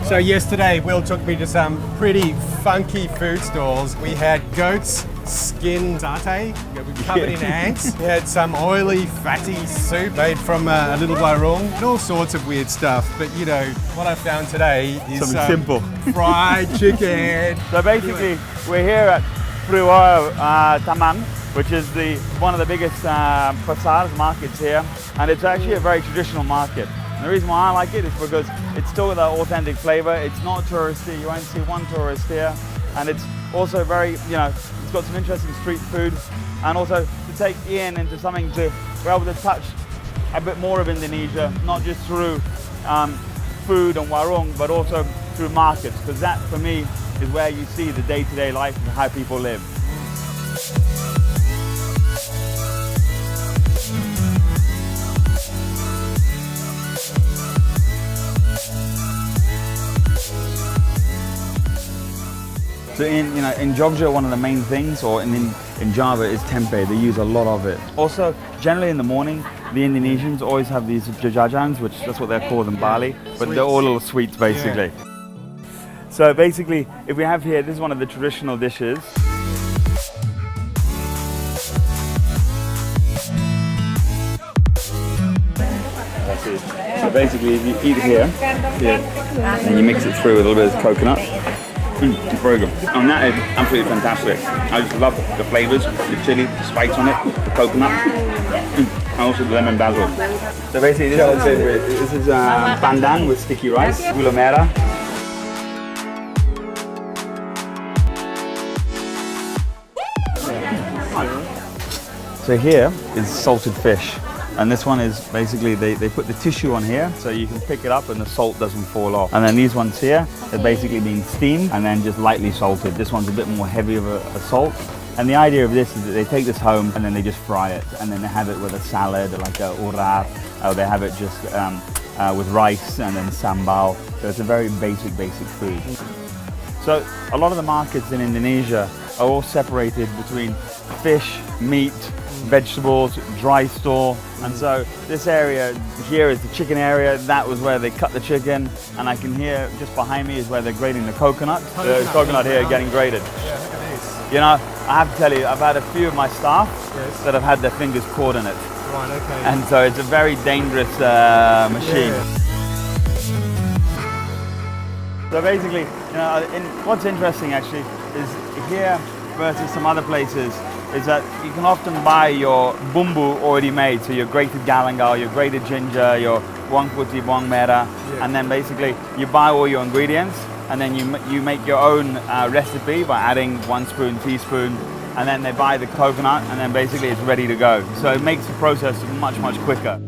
So yesterday, Will took me to some pretty funky food stalls. We had goat's skin satay, covered in ants. We had some oily, fatty soup made from a little warung, and all sorts of weird stuff. But you know, what I found today is something simple. Fried chicken. So basically, we're here at Prawirotaman, which is one of the biggest pasar markets here, and it's actually a very traditional market. And the reason why I like it is because it's still got that authentic flavor. It's not touristy. You won't see one tourist here, and it's also very, it's got some interesting street food, and also to take Ian into something to be able to touch a bit more of Indonesia, not just through food and warung, but also through markets, because that for me is where you see the day-to-day life and how people live. So in Jogja, one of the main things, or in Java, is tempeh. They use a lot of it. Also, generally in the morning, the Indonesians always have these jajans, which that's what they're called in Bali, but they're all little sweets basically. Yeah. So basically, if we have here, this is one of the traditional dishes. That's it. So basically, if you eat it here, and you mix it through with a little bit of coconut. It's very good. And that is absolutely fantastic. I just love the flavors, the chili, the spice on it, the coconut, and also the lemon basil. So basically this is pandan with sticky rice, Will Meyrick. So here is salted fish. And this one is basically, they put the tissue on here so you can pick it up and the salt doesn't fall off. And then these ones here, they're basically being steamed and then just lightly salted. This one's a bit more heavy of a salt. And the idea of this is that they take this home and then they just fry it. And then they have it with a salad, like a urat, or they have it just with rice and then sambal. So it's a very basic food. So a lot of the markets in Indonesia are all separated between fish, meat, vegetables, dry store, and so this area here is the chicken area. That was where they cut the chicken, and I can hear just behind me is where they're grating the coconut. The coconut here getting grated. Yeah, look at this. You know, I have to tell you, I've had a few of my staff that have had their fingers caught in it. Right, okay. And so it's a very dangerous machine. Yeah. So basically, what's interesting actually is here versus some other places is that you can often buy your bumbu already made, so your grated galangal, your grated ginger, your bawang putih, bawang merah, and then basically you buy all your ingredients and then you make your own recipe by adding 1 teaspoon, and then they buy the coconut and then basically it's ready to go. So it makes the process much quicker.